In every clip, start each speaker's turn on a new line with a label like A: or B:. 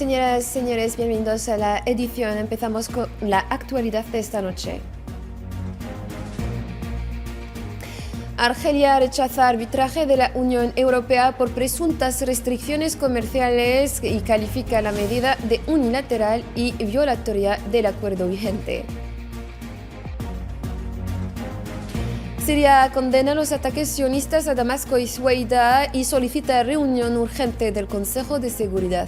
A: Señoras, señores, bienvenidos a la edición. Empezamos con la actualidad de esta noche. Argelia rechaza arbitraje de la Unión Europea por presuntas restricciones comerciales y califica la medida de unilateral y violatoria del acuerdo vigente. Siria condena los ataques sionistas a Damasco y Sueida y solicita reunión urgente del Consejo de Seguridad.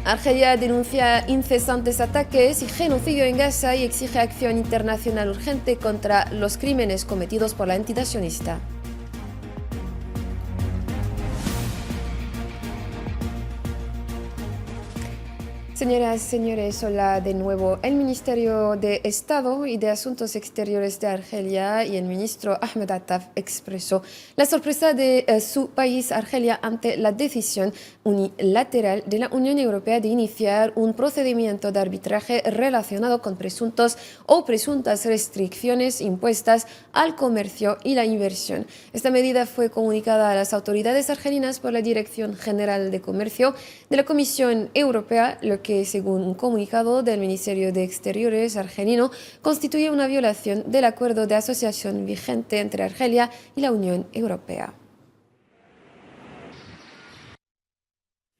A: Argelia denuncia incesantes ataques y genocidio en Gaza y exige acción internacional urgente contra los crímenes cometidos por la entidad sionista. Señoras, señores, hola de nuevo. El Ministerio de Estado y de Asuntos Exteriores de Argelia y el ministro Ahmed Attaf expresó la sorpresa de su país, Argelia, ante la decisión unilateral de la Unión Europea de iniciar un procedimiento de arbitraje relacionado con presuntos o presuntas restricciones impuestas al comercio y la inversión. Esta medida fue comunicada a las autoridades argelinas por la Dirección General de Comercio de la Comisión Europea, lo que, según un comunicado del Ministerio de Exteriores argelino, constituye una violación del acuerdo de asociación vigente entre Argelia y la Unión Europea.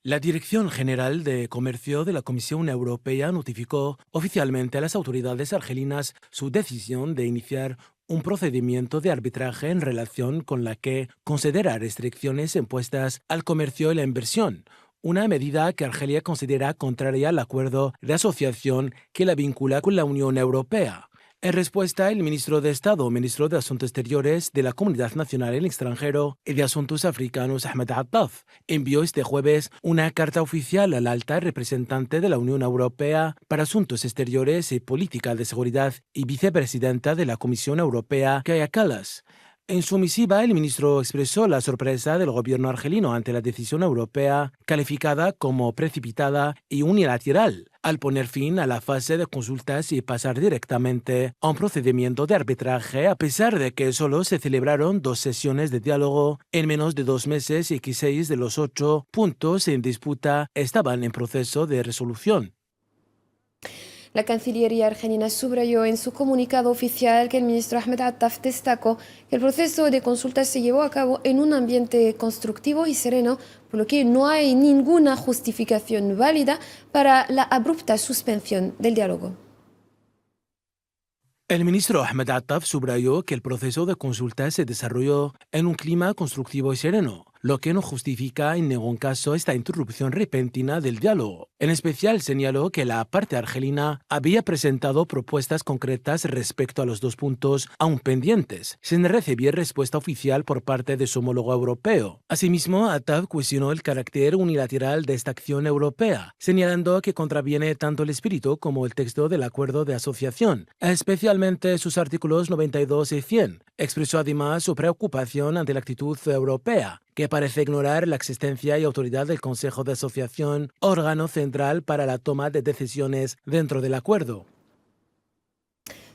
B: La Dirección General de Comercio de la Comisión Europea notificó oficialmente a las autoridades argelinas su decisión de iniciar un procedimiento de arbitraje en relación con la que considera restricciones impuestas al comercio y la inversión, una medida que Argelia considera contraria al acuerdo de asociación que la vincula con la Unión Europea. En respuesta, el ministro de Estado, ministro de Asuntos Exteriores de la Comunidad Nacional en el Extranjero y de Asuntos Africanos, Ahmed Attaf, envió este jueves una carta oficial al alta representante de la Unión Europea para Asuntos Exteriores y Política de Seguridad y vicepresidenta de la Comisión Europea, Kaja Kallas. En su misiva, el ministro expresó la sorpresa del gobierno argelino ante la decisión europea, calificada como precipitada y unilateral, al poner fin a la fase de consultas y pasar directamente a un procedimiento de arbitraje, a pesar de que solo se celebraron 2 sesiones de diálogo en menos de 2 meses y que 6 de los 8 puntos en disputa estaban en proceso de resolución.
A: La Cancillería argelina subrayó en su comunicado oficial que el ministro Ahmed Attaf destacó que el proceso de consulta se llevó a cabo en un ambiente constructivo y sereno, por lo que no hay ninguna justificación válida para la abrupta suspensión del diálogo.
B: El ministro Ahmed Attaf subrayó que el proceso de consulta se desarrolló en un clima constructivo y sereno, lo que no justifica en ningún caso esta interrupción repentina del diálogo. En especial señaló que la parte argelina había presentado propuestas concretas respecto a los 2 puntos aún pendientes, sin recibir respuesta oficial por parte de su homólogo europeo. Asimismo, Attaf cuestionó el carácter unilateral de esta acción europea, señalando que contraviene tanto el espíritu como el texto del acuerdo de asociación, especialmente sus artículos 92 y 100. Expresó además su preocupación ante la actitud europea, que parece ignorar la existencia y autoridad del Consejo de Asociación, órgano central para la toma de decisiones dentro del acuerdo.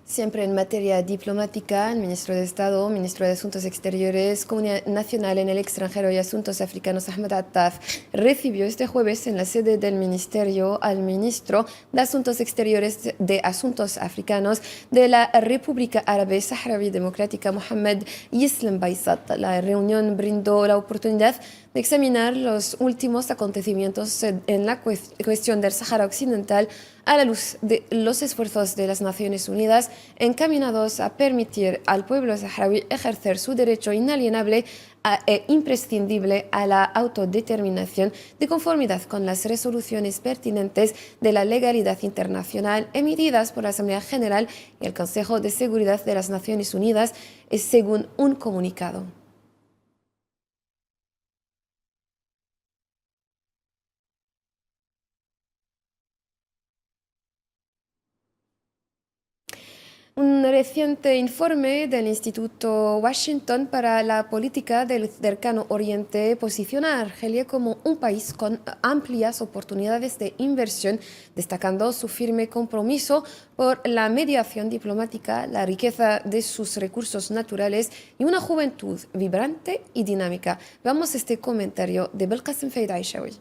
A: Siempre en materia diplomática, el ministro de Estado, ministro de Asuntos Exteriores, Comunidad Nacional en el Extranjero y Asuntos Africanos, Ahmed Attaf, recibió este jueves en la sede del ministerio al ministro de Asuntos Exteriores de Asuntos Africanos de la República Árabe Saharaui Democrática, Mohamed Yeslam Baysat. La reunión brindó la oportunidad de examinar los últimos acontecimientos en la cuestión del Sáhara Occidental a la luz de los esfuerzos de las Naciones Unidas encaminados a permitir al pueblo saharaui ejercer su derecho inalienable e imprescindible a la autodeterminación de conformidad con las resoluciones pertinentes de la legalidad internacional emitidas por la Asamblea General y el Consejo de Seguridad de las Naciones Unidas, según un comunicado. Un reciente informe del Instituto Washington para la Política del Cercano Oriente posiciona a Argelia como un país con amplias oportunidades de inversión, destacando su firme compromiso por la mediación diplomática, la riqueza de sus recursos naturales y una juventud vibrante y dinámica. Veamos este comentario de Belkacem Feid Aishawi.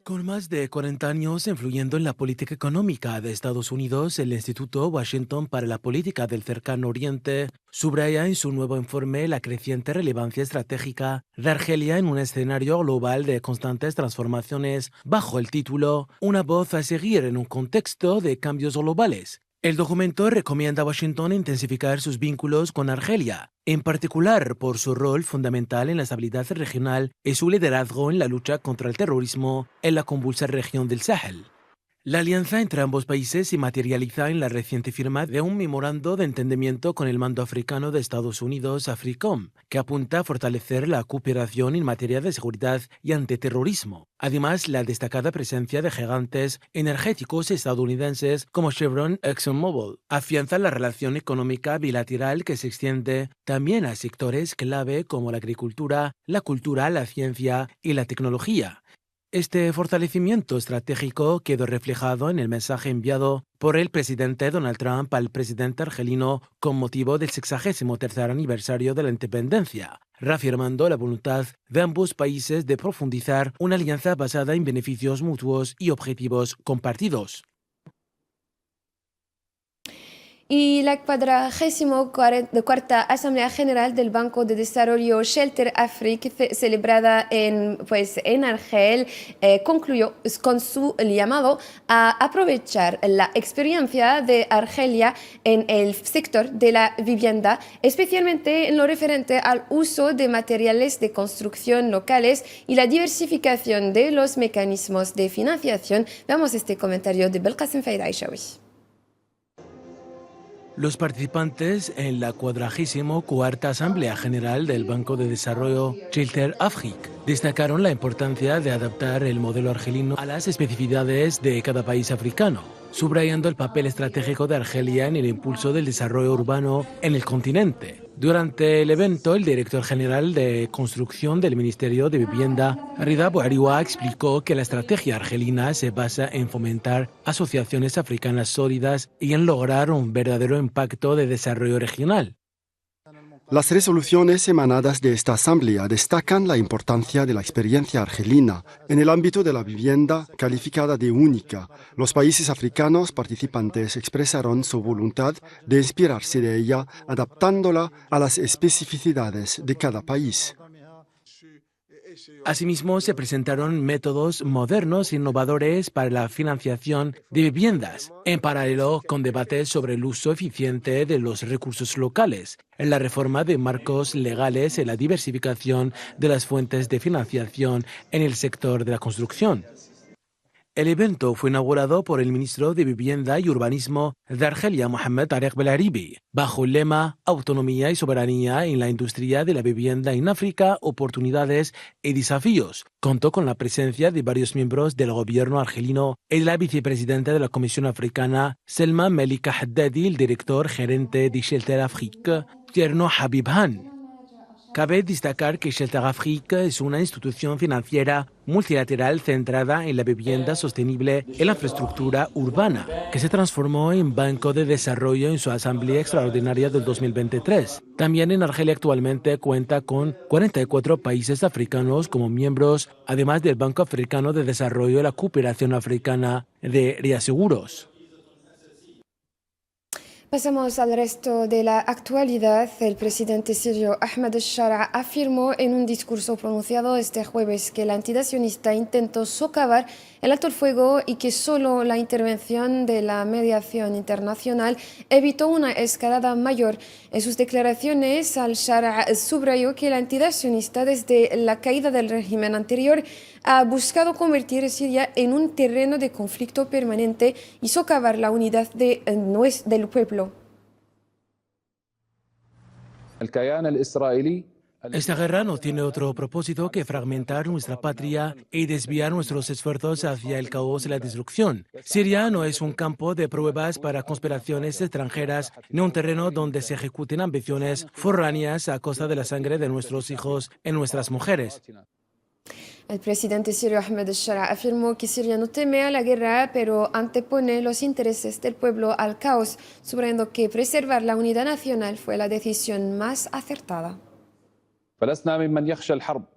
B: Con más de 40 años influyendo en la política económica de Estados Unidos, el Instituto Washington para la Política del Cercano Oriente subraya en su nuevo informe la creciente relevancia estratégica de Argelia en un escenario global de constantes transformaciones bajo el título Una voz a seguir en un contexto de cambios globales. El documento recomienda a Washington intensificar sus vínculos con Argelia, en particular por su rol fundamental en la estabilidad regional y su liderazgo en la lucha contra el terrorismo en la convulsa región del Sahel. La alianza entre ambos países se materializa en la reciente firma de un memorando de entendimiento con el Mando Africano de Estados Unidos, AFRICOM, que apunta a fortalecer la cooperación en materia de seguridad y antiterrorismo. Además, la destacada presencia de gigantes energéticos estadounidenses como Chevron y ExxonMobil afianza la relación económica bilateral que se extiende también a sectores clave como la agricultura, la cultura, la ciencia y la tecnología. Este fortalecimiento estratégico quedó reflejado en el mensaje enviado por el presidente Donald Trump al presidente argelino con motivo del 63º aniversario de la independencia, reafirmando la voluntad de ambos países de profundizar una alianza basada en beneficios mutuos y objetivos compartidos.
A: Y la 44ª Asamblea General del Banco de Desarrollo Shelter Afrique, celebrada en Argel, concluyó con su llamado a aprovechar la experiencia de Argelia en el sector de la vivienda, especialmente en lo referente al uso de materiales de construcción locales y la diversificación de los mecanismos de financiación. Veamos este comentario de Belkacem Feid Aishawi.
B: Los participantes en la 44ª Asamblea General del Banco de Desarrollo Shelter Afrique destacaron la importancia de adaptar el modelo argelino a las especificidades de cada país africano, subrayando el papel estratégico de Argelia en el impulso del desarrollo urbano en el continente. Durante el evento, el director general de construcción del Ministerio de Vivienda, Rida Bouariwa, explicó que la estrategia argelina se basa en fomentar asociaciones africanas sólidas y en lograr un verdadero impacto de desarrollo regional.
C: Las resoluciones emanadas de esta asamblea destacan la importancia de la experiencia argelina en el ámbito de la vivienda calificada de única. Los países africanos participantes expresaron su voluntad de inspirarse de ella, adaptándola a las especificidades de cada país.
B: Asimismo, se presentaron métodos modernos e innovadores para la financiación de viviendas, en paralelo con debates sobre el uso eficiente de los recursos locales, en la reforma de marcos legales y la diversificación de las fuentes de financiación en el sector de la construcción. El evento fue inaugurado por el ministro de Vivienda y Urbanismo de Argelia, Mohamed Tarek Belaribi, bajo el lema Autonomía y soberanía en la industria de la vivienda en África, oportunidades y desafíos. Contó con la presencia de varios miembros del gobierno argelino y la vicepresidenta de la Comisión Africana, Selma Melika Haddadi, el director gerente de Shelter Afrique, Tierno Habib Han. Cabe destacar que Shelter Afrique es una institución financiera multilateral centrada en la vivienda sostenible y la infraestructura urbana, que se transformó en Banco de Desarrollo en su Asamblea Extraordinaria del 2023. También en Argelia actualmente cuenta con 44 países africanos como miembros, además del Banco Africano de Desarrollo y la Cooperación Africana de Reaseguros.
A: Pasamos al resto de la actualidad. El presidente sirio Ahmed al-Shara afirmó en un discurso pronunciado este jueves que la entidad sionista intentó socavar el alto el fuego y que solo la intervención de la mediación internacional evitó una escalada mayor. En sus declaraciones, al-Shara subrayó que la entidad sionista desde la caída del régimen anterior ha buscado convertir Siria en un terreno de conflicto permanente y socavar la unidad del pueblo.
D: الكيان الإسرائيلي
B: Esta guerra no tiene otro propósito que fragmentar nuestra patria y desviar nuestros esfuerzos hacia el caos y la destrucción. Siria no es un campo de pruebas para conspiraciones extranjeras, ni un terreno donde se ejecuten ambiciones foráneas a costa de la sangre de nuestros hijos y nuestras mujeres.
A: El presidente sirio Ahmed al-Shara afirmó que Siria no teme a la guerra, pero antepone los intereses del pueblo al caos, subrayando que preservar la unidad nacional fue la decisión más acertada.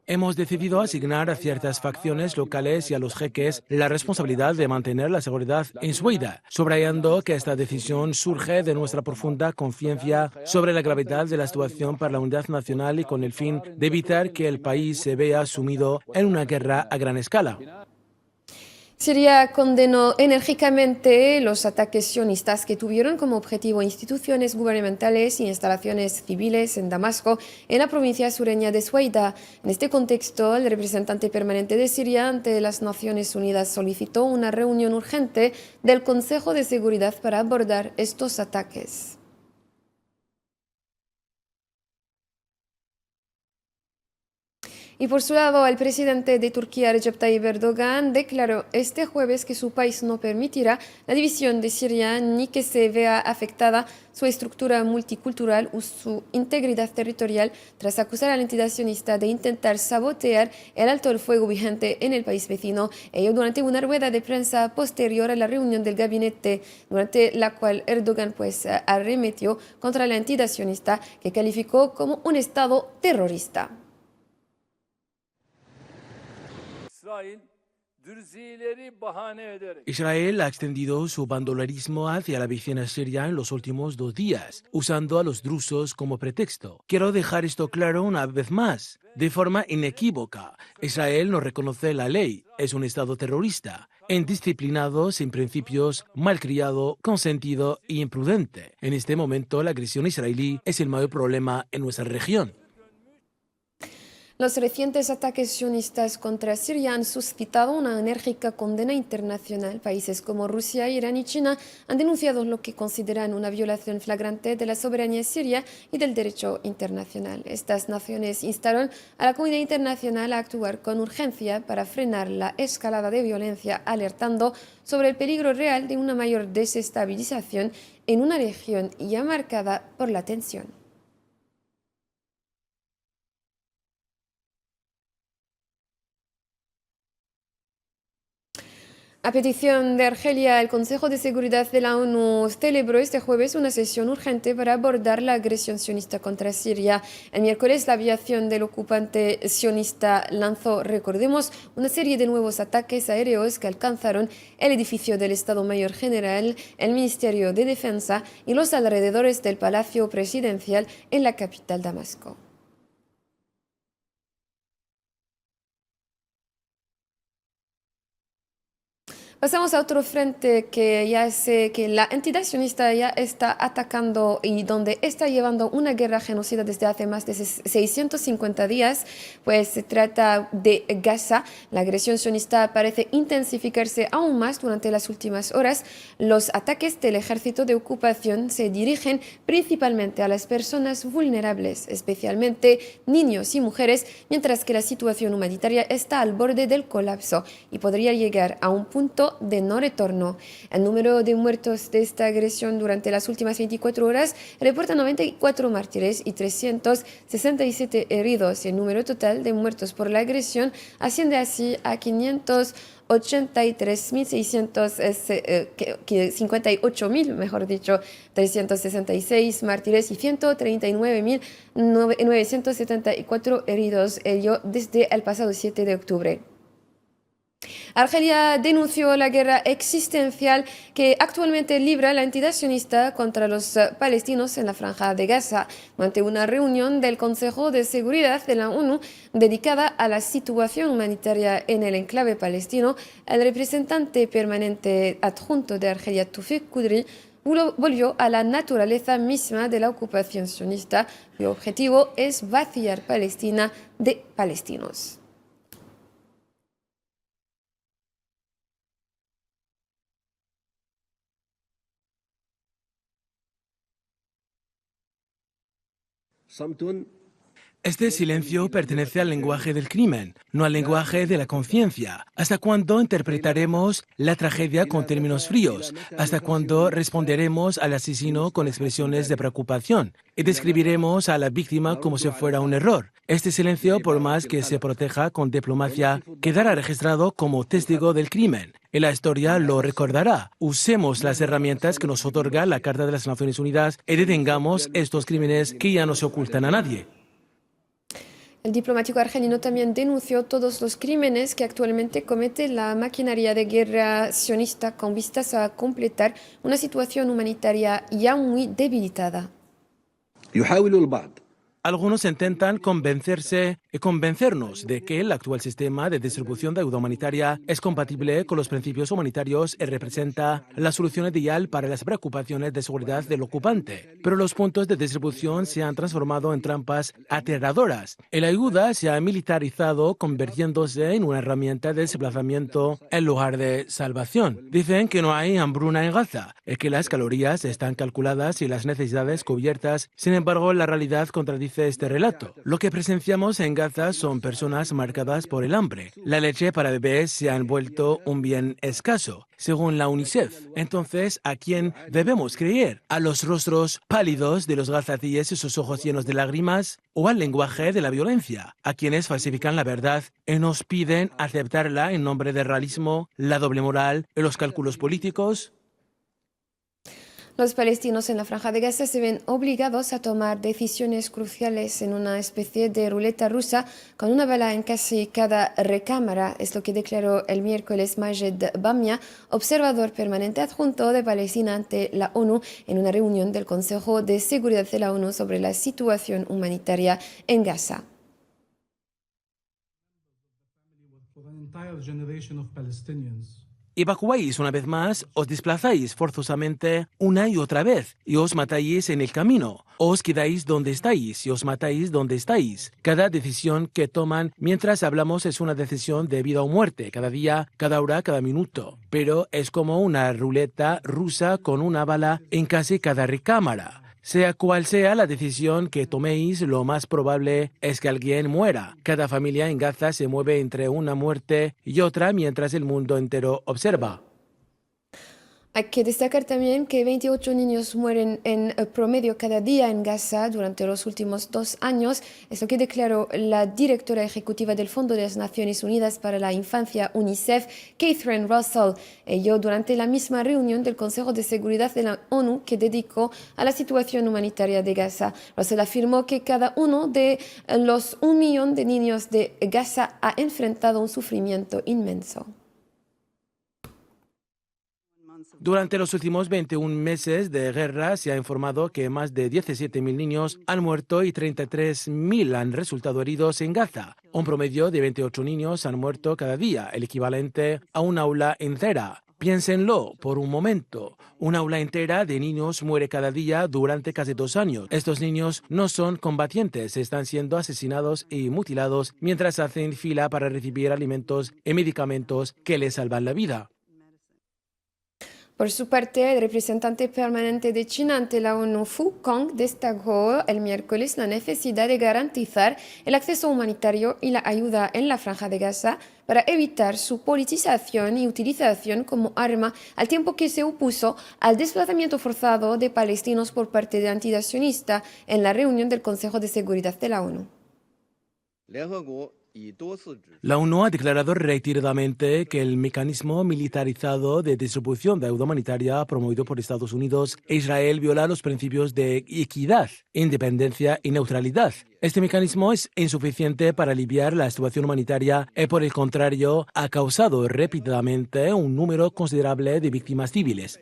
B: Hemos decidido asignar a ciertas facciones locales y a los jeques la responsabilidad de mantener la seguridad en Sueida, subrayando que esta decisión surge de nuestra profunda conciencia sobre la gravedad de la situación para la unidad nacional y con el fin de evitar que el país se vea sumido en una guerra a gran escala.
A: Siria condenó enérgicamente los ataques sionistas que tuvieron como objetivo instituciones gubernamentales y instalaciones civiles en Damasco, en la provincia sureña de Sueida. En este contexto, el representante permanente de Siria ante las Naciones Unidas solicitó una reunión urgente del Consejo de Seguridad para abordar estos ataques. Y por su lado, el presidente de Turquía, Recep Tayyip Erdogan, declaró este jueves que su país no permitirá la división de Siria ni que se vea afectada su estructura multicultural o su integridad territorial, tras acusar a la entidad sionista de intentar sabotear el alto el fuego vigente en el país vecino, ello durante una rueda de prensa posterior a la reunión del gabinete, durante la cual Erdogan arremetió contra la entidad sionista, que calificó como un estado terrorista.
B: Israel ha extendido su bandolerismo hacia la vecina Siria en los últimos 2 días, usando a los drusos como pretexto. Quiero dejar esto claro una vez más, de forma inequívoca. Israel no reconoce la ley, es un Estado terrorista, indisciplinado, sin principios, malcriado, consentido e imprudente. En este momento, la agresión israelí es el mayor problema en nuestra región.
A: Los recientes ataques sionistas contra Siria han suscitado una enérgica condena internacional. Países como Rusia, Irán y China han denunciado lo que consideran una violación flagrante de la soberanía siria y del derecho internacional. Estas naciones instaron a la comunidad internacional a actuar con urgencia para frenar la escalada de violencia, alertando sobre el peligro real de una mayor desestabilización en una región ya marcada por la tensión. A petición de Argelia, el Consejo de Seguridad de la ONU celebró este jueves una sesión urgente para abordar la agresión sionista contra Siria. El miércoles, la aviación del ocupante sionista lanzó, recordemos, una serie de nuevos ataques aéreos que alcanzaron el edificio del Estado Mayor General, el Ministerio de Defensa y los alrededores del Palacio Presidencial en la capital Damasco. Pasamos a otro frente que ya sé que la entidad sionista ya está atacando y donde está llevando una guerra genocida desde hace más de 650 días, pues se trata de Gaza. La agresión sionista parece intensificarse aún más durante las últimas horas. Los ataques del ejército de ocupación se dirigen principalmente a las personas vulnerables, especialmente niños y mujeres, mientras que la situación humanitaria está al borde del colapso y podría llegar a un punto de no retorno. El número de muertos de esta agresión durante las últimas 24 horas reporta 94 mártires y 367 heridos. El número total de muertos por la agresión asciende así a 58.000, mejor dicho, 366 mártires y 139.974 heridos, ello desde el pasado 7 de octubre. Argelia denunció la guerra existencial que actualmente libra la entidad sionista contra los palestinos en la Franja de Gaza, durante una reunión del Consejo de Seguridad de la ONU dedicada a la situación humanitaria en el enclave palestino. El representante permanente adjunto de Argelia, Tawfiq Qudri, volvió a la naturaleza misma de la ocupación sionista, cuyo objetivo es vaciar Palestina de palestinos.
B: Este silencio pertenece al lenguaje del crimen, no al lenguaje de la conciencia. ¿Hasta cuándo interpretaremos la tragedia con términos fríos? ¿Hasta cuándo responderemos al asesino con expresiones de preocupación? Y describiremos a la víctima como si fuera un error. Este silencio, por más que se proteja con diplomacia, quedará registrado como testigo del crimen. Y la historia lo recordará. Usemos las herramientas que nos otorga la Carta de las Naciones Unidas y detengamos estos crímenes que ya no se ocultan a nadie.
A: El diplomático argelino también denunció todos los crímenes que actualmente comete la maquinaria de guerra sionista con vistas a completar una situación humanitaria ya muy debilitada.
D: يحاول البعض
B: Algunos intentan convencernos de que el actual sistema de distribución de ayuda humanitaria es compatible con los principios humanitarios y representa la solución ideal para las preocupaciones de seguridad del ocupante. Pero los puntos de distribución se han transformado en trampas aterradoras. Y la ayuda se ha militarizado, convirtiéndose en una herramienta de desplazamiento en lugar de salvación. Dicen que no hay hambruna en Gaza, y que las calorías están calculadas y las necesidades cubiertas. Sin embargo, la realidad contradice este relato. Lo que presenciamos en Gaza son personas marcadas por el hambre. La leche para bebés se ha vuelto un bien escaso, según la UNICEF. Entonces, ¿a quién debemos creer? ¿A los rostros pálidos de los gazatíes y sus ojos llenos de lágrimas? ¿O al lenguaje de la violencia? ¿A quienes falsifican la verdad y nos piden aceptarla en nombre del realismo, la doble moral y los cálculos políticos?
A: Los palestinos en la Franja de Gaza se ven obligados a tomar decisiones cruciales en una especie de ruleta rusa con una bala en casi cada recámara, es lo que declaró el miércoles Majed Bamia, observador permanente adjunto de Palestina ante la ONU en una reunión del Consejo de Seguridad de la ONU sobre la situación humanitaria en Gaza.
B: Evacuáis una vez más, os desplazáis forzosamente una y otra vez, y os matáis en el camino. Os quedáis donde estáis y os matáis donde estáis. Cada decisión que toman mientras hablamos es una decisión de vida o muerte, cada día, cada hora, cada minuto. Pero es como una ruleta rusa con una bala en casi cada recámara. Sea cual sea la decisión que toméis, lo más probable es que alguien muera. Cada familia en Gaza se mueve entre una muerte y otra mientras el mundo entero observa.
A: Hay que destacar también que 28 niños mueren en promedio cada día en Gaza durante los últimos 2 años. Es lo que declaró la directora ejecutiva del Fondo de las Naciones Unidas para la Infancia, UNICEF, Catherine Russell. Ello durante la misma reunión del Consejo de Seguridad de la ONU que dedicó a la situación humanitaria de Gaza. Russell afirmó que cada uno de los 1 millón de niños de Gaza ha enfrentado un sufrimiento inmenso.
B: Durante los últimos 21 meses de guerra se ha informado que más de 17.000 niños han muerto y 33.000 han resultado heridos en Gaza. Un promedio de 28 niños han muerto cada día, el equivalente a un aula entera. Piénsenlo por un momento. Un aula entera de niños muere cada día durante casi 2 años. Estos niños no son combatientes, están siendo asesinados y mutilados mientras hacen fila para recibir alimentos y medicamentos que les salvan la vida.
A: Por su parte, el representante permanente de China ante la ONU, Fu Kong, destacó el miércoles la necesidad de garantizar el acceso humanitario y la ayuda en la Franja de Gaza para evitar su politización y utilización como arma, al tiempo que se opuso al desplazamiento forzado de palestinos por parte de antisionista en la reunión del Consejo de Seguridad de la ONU.
B: La ONU ha declarado reiteradamente que el mecanismo militarizado de distribución de ayuda humanitaria promovido por Estados Unidos e Israel viola los principios de equidad, independencia y neutralidad. Este mecanismo es insuficiente para aliviar la situación humanitaria y, por el contrario, ha causado repetidamente un número considerable de víctimas civiles.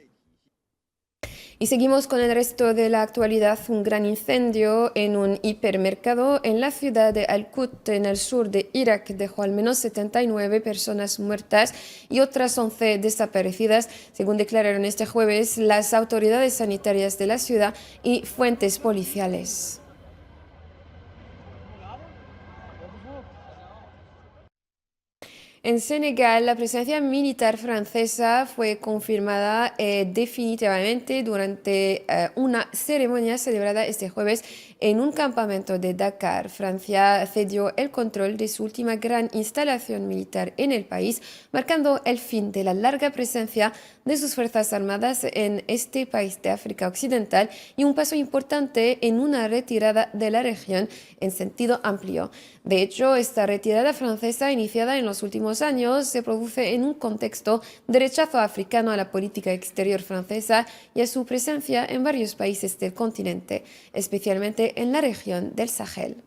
A: Y seguimos con el resto de la actualidad. Un gran incendio en un hipermercado en la ciudad de Al-Qut, en el sur de Irak, dejó al menos 79 personas muertas y otras 11 desaparecidas, según declararon este jueves las autoridades sanitarias de la ciudad y fuentes policiales. En Senegal, la presencia militar francesa fue confirmada definitivamente durante una ceremonia celebrada este jueves En un campamento de Dakar, Francia cedió el control de su última gran instalación militar en el país, marcando el fin de la larga presencia de sus fuerzas armadas en este país de África Occidental y un paso importante en una retirada de la región en sentido amplio. De hecho, esta retirada francesa iniciada en los últimos años se produce en un contexto de rechazo africano a la política exterior francesa y a su presencia en varios países del continente, especialmente en la región del Sahel.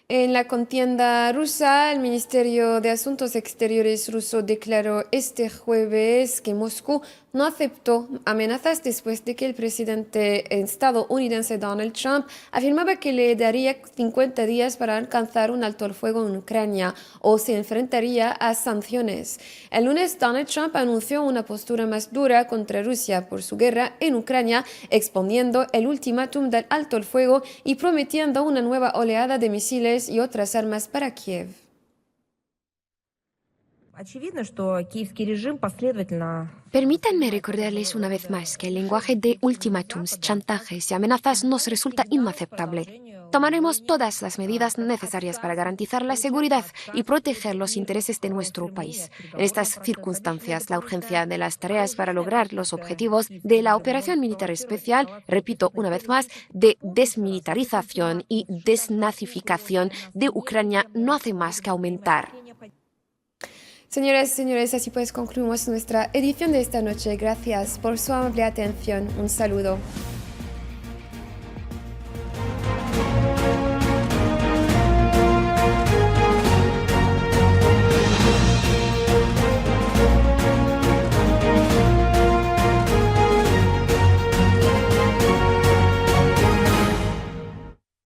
A: En la contienda rusa, el Ministerio de Asuntos Exteriores ruso declaró este jueves que Moscú no aceptó amenazas después de que el presidente estadounidense Donald Trump afirmaba que le daría 50 días para alcanzar un alto el fuego en Ucrania o se enfrentaría a sanciones. El lunes, Donald Trump anunció una postura más dura contra Rusia por su guerra en Ucrania, exponiendo el ultimátum del alto el fuego y prometiendo una nueva oleada de misiles y otras armas para Kiev.
E: Permítanme recordarles una vez más que el lenguaje de ultimátums, chantajes y amenazas nos resulta inaceptable. Tomaremos todas las medidas necesarias para garantizar la seguridad y proteger los intereses de nuestro país. En estas circunstancias, la urgencia de las tareas para lograr los objetivos de la operación militar especial, repito una vez más, de desmilitarización y desnazificación de Ucrania no hace más que aumentar.
A: Señoras y señores, así pues concluimos nuestra edición de esta noche. Gracias por su amable atención. Un saludo.